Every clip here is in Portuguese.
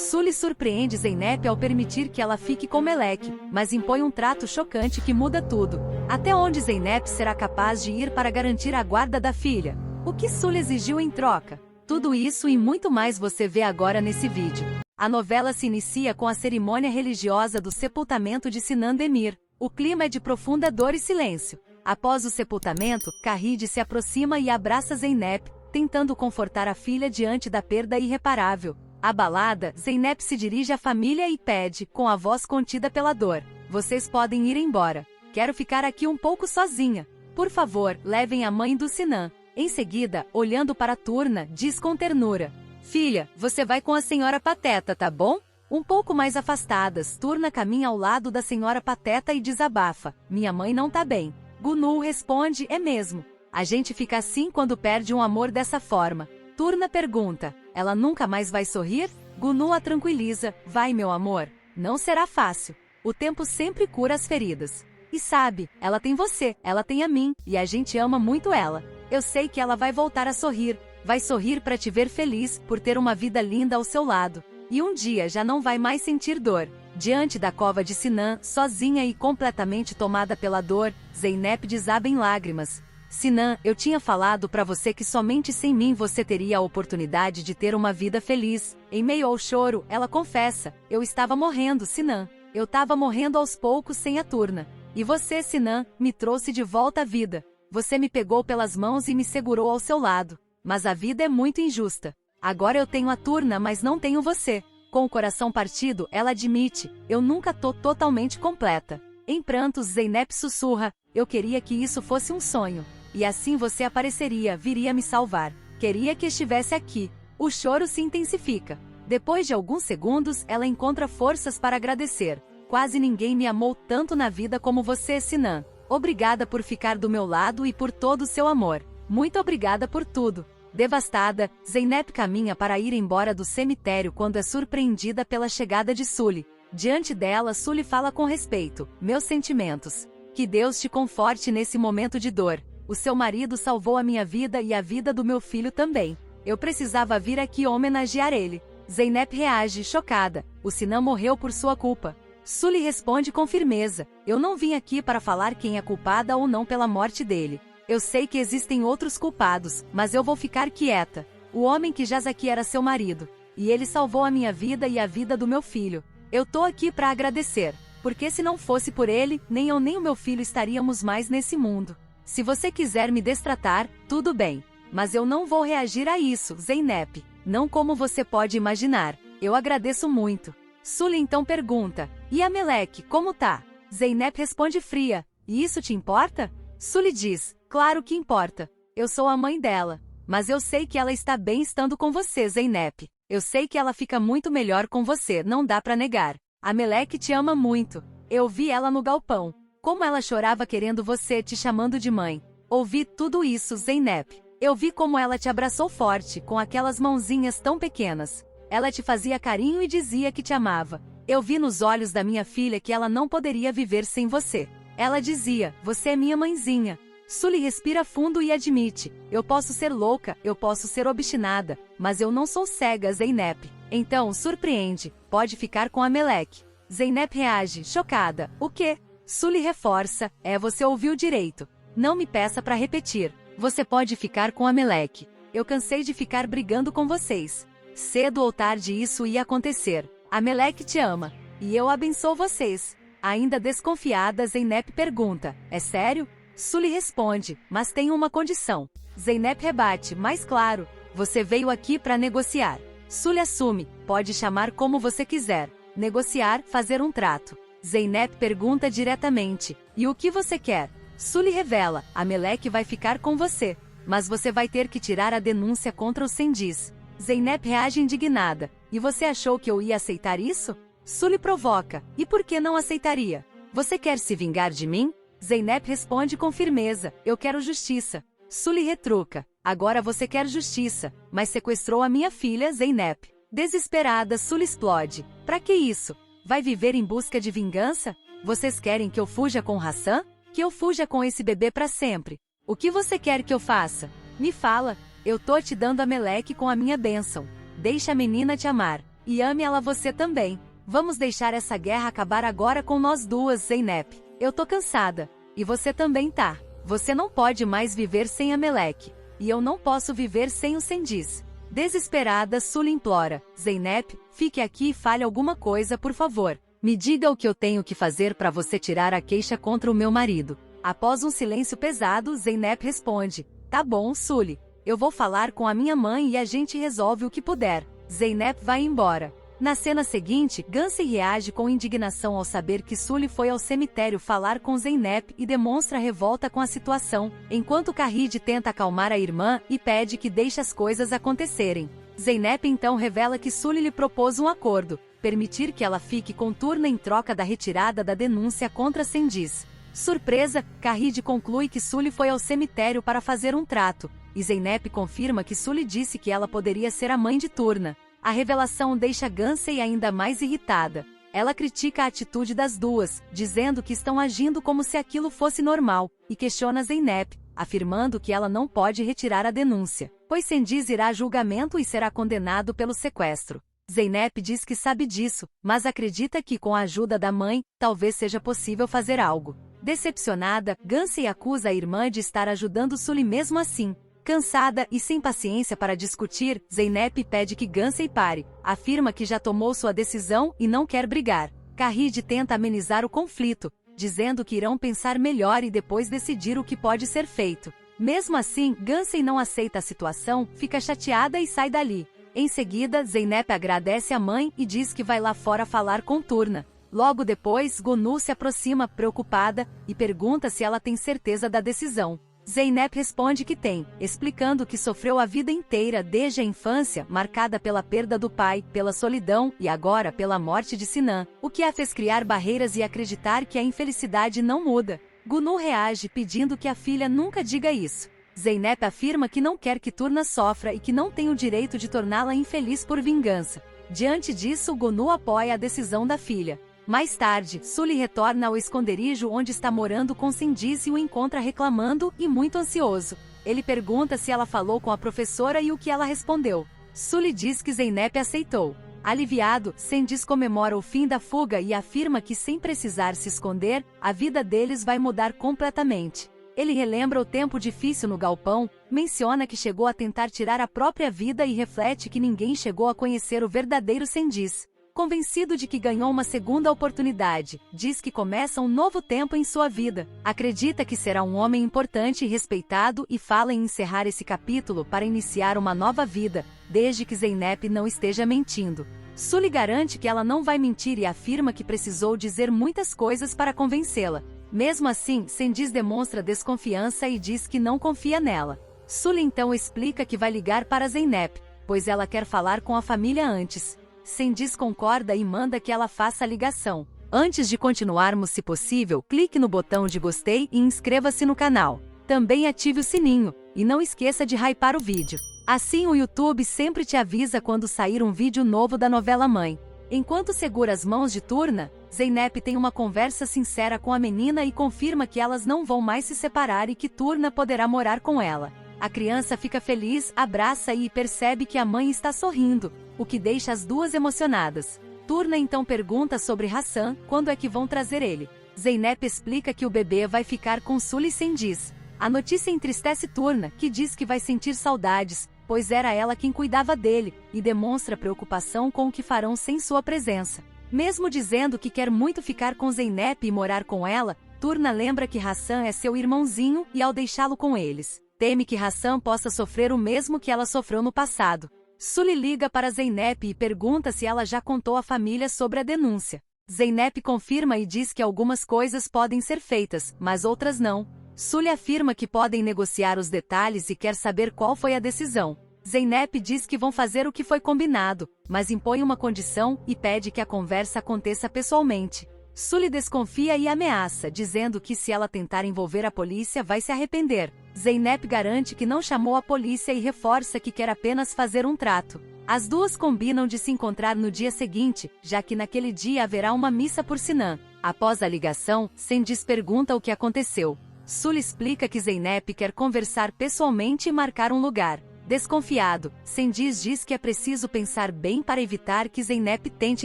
Sully surpreende Zeynep ao permitir que ela fique com Melek, mas impõe um trato chocante que muda tudo. Até onde Zeynep será capaz de ir para garantir a guarda da filha? O que Sully exigiu em troca? Tudo isso e muito mais você vê agora nesse vídeo. A novela se inicia com a cerimônia religiosa do sepultamento de Sinan Demir. O clima é de profunda dor e silêncio. Após o sepultamento, Khalid se aproxima e abraça Zeynep, tentando confortar a filha diante da perda irreparável. Abalada, Zeynep se dirige à família e pede, com a voz contida pela dor: "Vocês podem ir embora. Quero ficar aqui um pouco sozinha. Por favor, levem a mãe do Sinan." Em seguida, olhando para Turna, diz com ternura: "Filha, você vai com a senhora Pateta, tá bom?" Um pouco mais afastadas, Turna caminha ao lado da senhora Pateta e desabafa: "Minha mãe não tá bem." Gunu responde: "É mesmo. A gente fica assim quando perde um amor dessa forma." Turna pergunta: "Ela nunca mais vai sorrir?" Gunu a tranquiliza: "Vai, meu amor. Não será fácil. O tempo sempre cura as feridas. E sabe, ela tem você, ela tem a mim, e a gente ama muito ela. Eu sei que ela vai voltar a sorrir. Vai sorrir para te ver feliz, por ter uma vida linda ao seu lado. E um dia já não vai mais sentir dor." Diante da cova de Sinan, sozinha e completamente tomada pela dor, Zeynep desaba em lágrimas. "Sinan, eu tinha falado para você que somente sem mim você teria a oportunidade de ter uma vida feliz." Em meio ao choro, ela confessa: "Eu estava morrendo, Sinan. Eu estava morrendo aos poucos sem a Turna. E você, Sinan, me trouxe de volta à vida. Você me pegou pelas mãos e me segurou ao seu lado. Mas a vida é muito injusta. Agora eu tenho a Turna, mas não tenho você." Com o coração partido, ela admite: "Eu nunca tô totalmente completa." Em prantos, Zeynep sussurra: "Eu queria que isso fosse um sonho. E assim você apareceria, viria me salvar. Queria que estivesse aqui." O choro se intensifica. Depois de alguns segundos, ela encontra forças para agradecer: "Quase ninguém me amou tanto na vida como você, Sinan. Obrigada por ficar do meu lado e por todo o seu amor. Muito obrigada por tudo." Devastada, Zeynep caminha para ir embora do cemitério quando é surpreendida pela chegada de Sully. Diante dela, Sully fala com respeito: "Meus sentimentos. Que Deus te conforte nesse momento de dor. O seu marido salvou a minha vida e a vida do meu filho também. Eu precisava vir aqui homenagear ele." Zeynep reage, chocada: "O Sinan morreu por sua culpa." Sully responde com firmeza: "Eu não vim aqui para falar quem é culpada ou não pela morte dele. Eu sei que existem outros culpados, mas eu vou ficar quieta. O homem que jaz aqui era seu marido. E ele salvou a minha vida e a vida do meu filho. Eu tô aqui para agradecer. Porque se não fosse por ele, nem eu nem o meu filho estaríamos mais nesse mundo. Se você quiser me destratar, tudo bem. Mas eu não vou reagir a isso, Zeynep. Não como você pode imaginar. Eu agradeço muito." Sully então pergunta: "E a Melek, como tá?" Zeynep responde fria: "E isso te importa?" Sully diz: "Claro que importa. Eu sou a mãe dela. Mas eu sei que ela está bem estando com você, Zeynep. Eu sei que ela fica muito melhor com você, não dá pra negar. A Melek te ama muito. Eu vi ela no galpão. Como ela chorava querendo você, te chamando de mãe. Ouvi tudo isso, Zeynep. Eu vi como ela te abraçou forte, com aquelas mãozinhas tão pequenas. Ela te fazia carinho e dizia que te amava. Eu vi nos olhos da minha filha que ela não poderia viver sem você. Ela dizia: você é minha mãezinha." Sully respira fundo e admite: "Eu posso ser louca, eu posso ser obstinada, mas eu não sou cega, Zeynep." Então, surpreende: "Pode ficar com a Melek." Zeynep reage, chocada: "O quê?" Sully reforça: Você ouviu direito. Não me peça para repetir. Você pode ficar com a Melek. Eu cansei de ficar brigando com vocês. Cedo ou tarde isso ia acontecer. A Melek te ama. E eu abençoo vocês." Ainda desconfiada, Zeynep pergunta: "É sério?" Sully responde: "Mas tenho uma condição." Zeynep rebate: "Mais claro. Você veio aqui para negociar." Sully assume: "Pode chamar como você quiser. Negociar, fazer um trato." Zeynep pergunta diretamente: "E o que você quer?" Sully revela: "A Melek vai ficar com você. Mas você vai ter que tirar a denúncia contra o Sendiz." Zeynep reage indignada: "E você achou que eu ia aceitar isso?" Sully provoca: "E por que não aceitaria? Você quer se vingar de mim?" Zeynep responde com firmeza: "Eu quero justiça." Sully retruca: "Agora você quer justiça, mas sequestrou a minha filha, Zeynep." Desesperada, Sully explode: "Pra que isso? Vai viver em busca de vingança? Vocês querem que eu fuja com Hassan? Que eu fuja com esse bebê pra sempre? O que você quer que eu faça? Me fala. Eu tô te dando a Melek com a minha bênção. Deixa a menina te amar. e ame ela você também. Vamos deixar essa guerra acabar agora com nós duas, Zeynep. Eu tô cansada. E você também tá. Você não pode mais viver sem Ameleque. E eu não posso viver sem o Sendiz. Desesperada, Sully implora. Zeynep, fique aqui e fale alguma coisa, por favor. Me diga o que eu tenho que fazer para você tirar a queixa contra o meu marido. Após um silêncio pesado, Zeynep responde. Tá bom, Sully. Eu vou falar com a minha mãe e a gente resolve o que puder. Zeynep vai embora. Na cena seguinte, Gansey reage com indignação ao saber que Sully foi ao cemitério falar com Zeynep e demonstra revolta com a situação, enquanto Khalid tenta acalmar a irmã e pede que deixe as coisas acontecerem. Zeynep então revela que Sully lhe propôs um acordo, permitir que ela fique com Turna em troca da retirada da denúncia contra Sendiz. Surpresa, Khalid conclui que Sully foi ao cemitério para fazer um trato, e Zeynep confirma que Sully disse que ela poderia ser a mãe de Turna. A revelação deixa Gansey ainda mais irritada. Ela critica a atitude das duas, dizendo que estão agindo como se aquilo fosse normal, e questiona Zeynep, afirmando que ela não pode retirar a denúncia, pois Sendiz irá a julgamento e será condenado pelo sequestro. Zeynep diz que sabe disso, mas acredita que com a ajuda da mãe, talvez seja possível fazer algo. Decepcionada, Gansey acusa a irmã de estar ajudando Sully mesmo assim. Cansada e sem paciência para discutir, Zeynep pede que Gansey pare, afirma que já tomou sua decisão e não quer brigar. Khalid tenta amenizar o conflito, dizendo que irão pensar melhor e depois decidir o que pode ser feito. Mesmo assim, Gansey não aceita a situação, fica chateada e sai dali. Em seguida, Zeynep agradece à mãe e diz que vai lá fora falar com Turna. Logo depois, Gunu se aproxima, preocupada, e pergunta se ela tem certeza da decisão. Zeynep responde que tem, explicando que sofreu a vida inteira desde a infância, marcada pela perda do pai, pela solidão e agora pela morte de Sinan, o que a fez criar barreiras e acreditar que a infelicidade não muda. Gunu reage pedindo que a filha nunca diga isso. Zeynep afirma que não quer que Turna sofra e que não tem o direito de torná-la infeliz por vingança. Diante disso, Gunu apoia a decisão da filha. Mais tarde, Sully retorna ao esconderijo onde está morando com Sendiz e o encontra reclamando e muito ansioso. Ele pergunta se ela falou com a professora e o que ela respondeu. Sully diz que Zeynep aceitou. Aliviado, Sendiz comemora o fim da fuga e afirma que sem precisar se esconder, a vida deles vai mudar completamente. Ele relembra o tempo difícil no galpão, menciona que chegou a tentar tirar a própria vida e reflete que ninguém chegou a conhecer o verdadeiro Sendiz. Convencido de que ganhou uma segunda oportunidade, diz que começa um novo tempo em sua vida. Acredita que será um homem importante e respeitado e fala em encerrar esse capítulo para iniciar uma nova vida, desde que Zeynep não esteja mentindo. Sully garante que ela não vai mentir e afirma que precisou dizer muitas coisas para convencê-la. Mesmo assim, Sendiz demonstra desconfiança e diz que não confia nela. Sully então explica que vai ligar para Zeynep, pois ela quer falar com a família antes. Sendiz concorda e manda que ela faça a ligação. Antes de continuarmos, se possível, clique no botão de gostei e inscreva-se no canal. Também ative o sininho, e não esqueça de hypar o vídeo. Assim o YouTube sempre te avisa quando sair um vídeo novo da novela Mãe. Enquanto segura as mãos de Turna, Zeynep tem uma conversa sincera com a menina e confirma que elas não vão mais se separar e que Turna poderá morar com ela. A criança fica feliz, abraça e percebe que a mãe está sorrindo, o que deixa as duas emocionadas. Turna então pergunta sobre Hassan, quando é que vão trazer ele. Zeynep explica que o bebê vai ficar com Sully Sendiz. A notícia entristece Turna, que diz que vai sentir saudades, pois era ela quem cuidava dele, e demonstra preocupação com o que farão sem sua presença. Mesmo dizendo que quer muito ficar com Zeynep e morar com ela, Turna lembra que Hassan é seu irmãozinho e ao deixá-lo com eles, teme que Hassan possa sofrer o mesmo que ela sofreu no passado. Sully liga para Zeynep e pergunta se ela já contou à família sobre a denúncia. Zeynep confirma e diz que algumas coisas podem ser feitas, mas outras não. Sully afirma que podem negociar os detalhes e quer saber qual foi a decisão. Zeynep diz que vão fazer o que foi combinado, mas impõe uma condição e pede que a conversa aconteça pessoalmente. Sully desconfia e ameaça, dizendo que se ela tentar envolver a polícia vai se arrepender. Zeynep garante que não chamou a polícia e reforça que quer apenas fazer um trato. As duas combinam de se encontrar no dia seguinte, já que naquele dia haverá uma missa por Sinan. Após a ligação, Sendiz pergunta o que aconteceu. Sully explica que Zeynep quer conversar pessoalmente e marcar um lugar. Desconfiado, Cengiz diz que é preciso pensar bem para evitar que Zeynep tente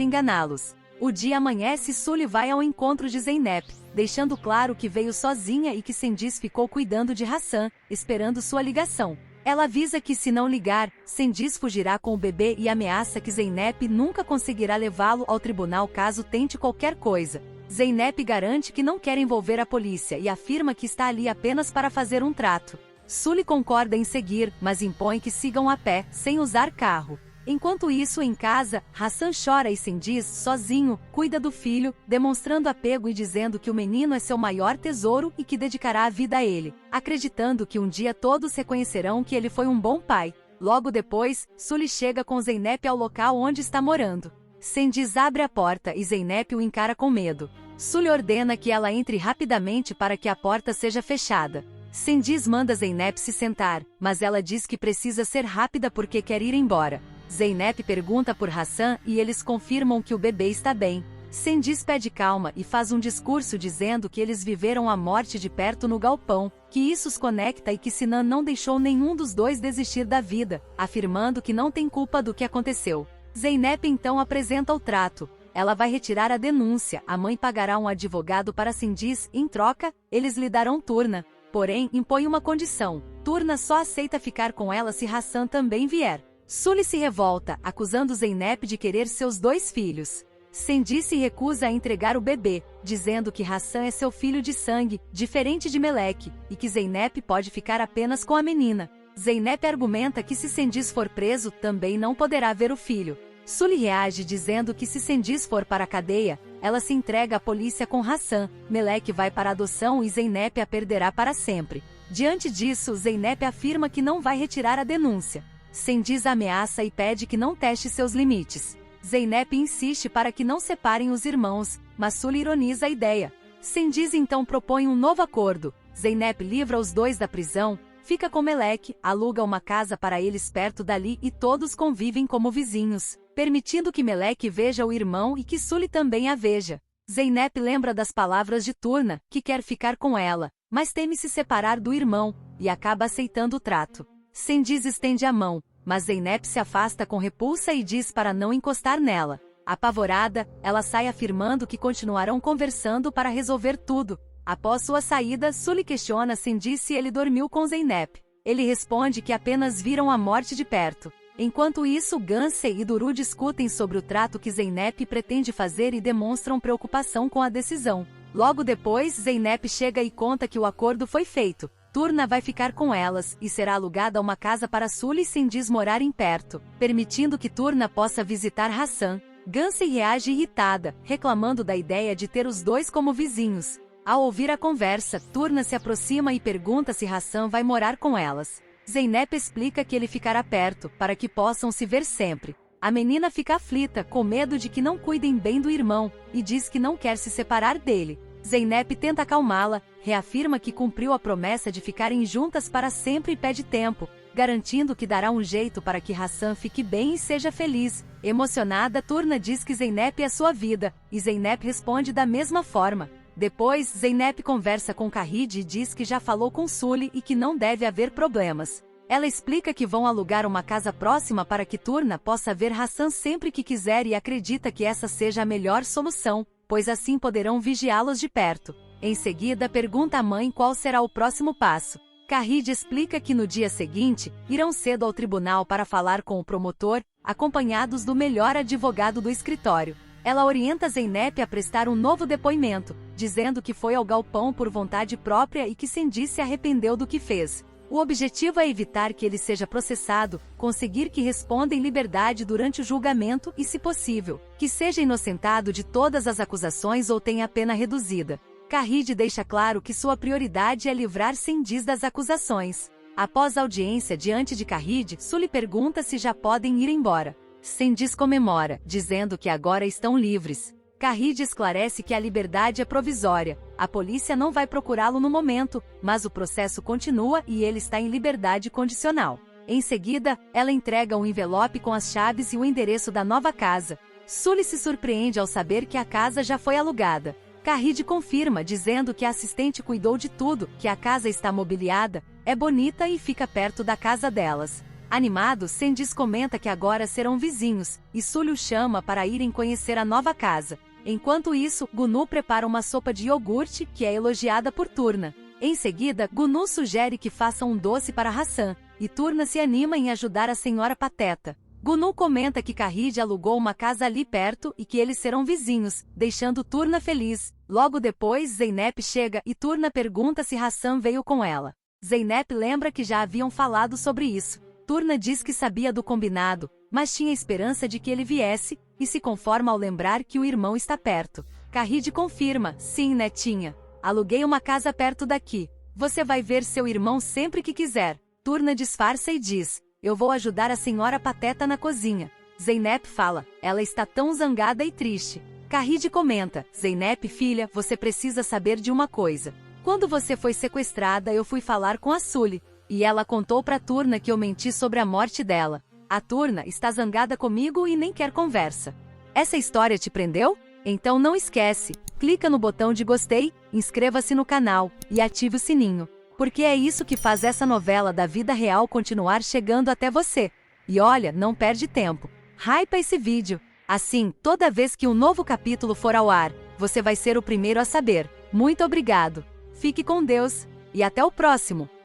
enganá-los. O dia amanhece e Sully vai ao encontro de Zeynep, deixando claro que veio sozinha e que Cengiz ficou cuidando de Hassan, esperando sua ligação. Ela avisa que se não ligar, Cengiz fugirá com o bebê e ameaça que Zeynep nunca conseguirá levá-lo ao tribunal caso tente qualquer coisa. Zeynep garante que não quer envolver a polícia e afirma que está ali apenas para fazer um trato. Sully concorda em seguir, mas impõe que sigam a pé, sem usar carro. Enquanto isso, em casa, Hassan chora e Cengiz, sozinho, cuida do filho, demonstrando apego e dizendo que o menino é seu maior tesouro e que dedicará a vida a ele, acreditando que um dia todos reconhecerão que ele foi um bom pai. Logo depois, Sully chega com Zeynep ao local onde está morando. Cengiz abre a porta e Zeynep o encara com medo. Sully ordena que ela entre rapidamente para que a porta seja fechada. Cengiz manda Zeynep se sentar, mas ela diz que precisa ser rápida porque quer ir embora. Zeynep pergunta por Hassan e eles confirmam que o bebê está bem. Cengiz pede calma e faz um discurso dizendo que eles viveram a morte de perto no galpão, que isso os conecta e que Sinan não deixou nenhum dos dois desistir da vida, afirmando que não tem culpa do que aconteceu. Zeynep então apresenta o trato. Ela vai retirar a denúncia, a mãe pagará um advogado para Cengiz, em troca, eles lhe darão Turna. Porém, impõe uma condição. Turna só aceita ficar com ela se Hassan também vier. Sully se revolta, acusando Zeynep de querer seus 2 filhos. Cengiz se recusa a entregar o bebê, dizendo que Hassan é seu filho de sangue, diferente de Melek, e que Zeynep pode ficar apenas com a menina. Zeynep argumenta que se Cengiz for preso, também não poderá ver o filho. Sully reage dizendo que se Cengiz for para a cadeia, ela se entrega à polícia com Hassan, Melek vai para a adoção e Zeynep a perderá para sempre. Diante disso, Zeynep afirma que não vai retirar a denúncia. Cengiz ameaça e pede que não teste seus limites. Zeynep insiste para que não separem os irmãos, mas Sully ironiza a ideia. Cengiz então propõe um novo acordo. Zeynep livra os 2 da prisão, fica com Melek, aluga uma casa para eles perto dali e todos convivem como vizinhos, permitindo que Melek veja o irmão e que Sully também a veja. Zeynep lembra das palavras de Turna, que quer ficar com ela, mas teme se separar do irmão, e acaba aceitando o trato. Cengiz estende a mão, mas Zeynep se afasta com repulsa e diz para não encostar nela. Apavorada, ela sai afirmando que continuarão conversando para resolver tudo. Após sua saída, Sully questiona Cengiz se ele dormiu com Zeynep. Ele responde que apenas viram a morte de perto. Enquanto isso, Gansey e Duru discutem sobre o trato que Zeynep pretende fazer e demonstram preocupação com a decisão. Logo depois, Zeynep chega e conta que o acordo foi feito. Turna vai ficar com elas, e será alugada uma casa para Sully e Cengiz morarem perto, permitindo que Turna possa visitar Hassan. Gansey reage irritada, reclamando da ideia de ter os 2 como vizinhos. Ao ouvir a conversa, Turna se aproxima e pergunta se Hassan vai morar com elas. Zeynep explica que ele ficará perto, para que possam se ver sempre. A menina fica aflita, com medo de que não cuidem bem do irmão, e diz que não quer se separar dele. Zeynep tenta acalmá-la, reafirma que cumpriu a promessa de ficarem juntas para sempre e pede tempo, garantindo que dará um jeito para que Hassan fique bem e seja feliz. Emocionada, Turna diz que Zeynep é sua vida, e Zeynep responde da mesma forma. Depois, Zeynep conversa com Kahid e diz que já falou com Sully e que não deve haver problemas. Ela explica que vão alugar uma casa próxima para que Turna possa ver Hassan sempre que quiser e acredita que essa seja a melhor solução, pois assim poderão vigiá-los de perto. Em seguida, pergunta à mãe qual será o próximo passo. Kahid explica que no dia seguinte, irão cedo ao tribunal para falar com o promotor, acompanhados do melhor advogado do escritório. Ela orienta Zeynep a prestar um novo depoimento, dizendo que foi ao galpão por vontade própria e que Cengiz se arrependeu do que fez. O objetivo é evitar que ele seja processado, conseguir que responda em liberdade durante o julgamento e, se possível, que seja inocentado de todas as acusações ou tenha a pena reduzida. Kahid deixa claro que sua prioridade é livrar Cengiz das acusações. Após a audiência diante de Kahid, Sully pergunta se já podem ir embora. Cengiz comemora, dizendo que agora estão livres. Kahid esclarece que a liberdade é provisória, a polícia não vai procurá-lo no momento, mas o processo continua e ele está em liberdade condicional. Em seguida, ela entrega um envelope com as chaves e o endereço da nova casa. Sully se surpreende ao saber que a casa já foi alugada. Kahid confirma, dizendo que a assistente cuidou de tudo, que a casa está mobiliada, é bonita e fica perto da casa delas. Animado, Sendis comenta que agora serão vizinhos, e Sully o chama para irem conhecer a nova casa. Enquanto isso, Gnu prepara uma sopa de iogurte, que é elogiada por Turna. Em seguida, Gnu sugere que faça um doce para Hassan, e Turna se anima em ajudar a senhora Pateta. Gnu comenta que Kahid alugou uma casa ali perto e que eles serão vizinhos, deixando Turna feliz. Logo depois, Zeynep chega e Turna pergunta se Hassan veio com ela. Zeynep lembra que já haviam falado sobre isso. Turna diz que sabia do combinado, mas tinha esperança de que ele viesse, e se conforma ao lembrar que o irmão está perto. Kahid confirma: sim, netinha. Aluguei uma casa perto daqui. Você vai ver seu irmão sempre que quiser. Turna disfarça e diz: eu vou ajudar a senhora Pateta na cozinha. Zeynep fala: ela está tão zangada e triste. Kahid comenta: Zeynep, filha, você precisa saber de uma coisa. Quando você foi sequestrada, eu fui falar com a Sully, e ela contou pra Turna que eu menti sobre a morte dela. A Turna está zangada comigo e nem quer conversa. Essa história te prendeu? Então não esquece, clica no botão de gostei, inscreva-se no canal e ative o sininho, porque é isso que faz essa novela da vida real continuar chegando até você. E olha, não perde tempo. Hypa esse vídeo. Assim, toda vez que um novo capítulo for ao ar, você vai ser o primeiro a saber. Muito obrigado. Fique com Deus e até o próximo.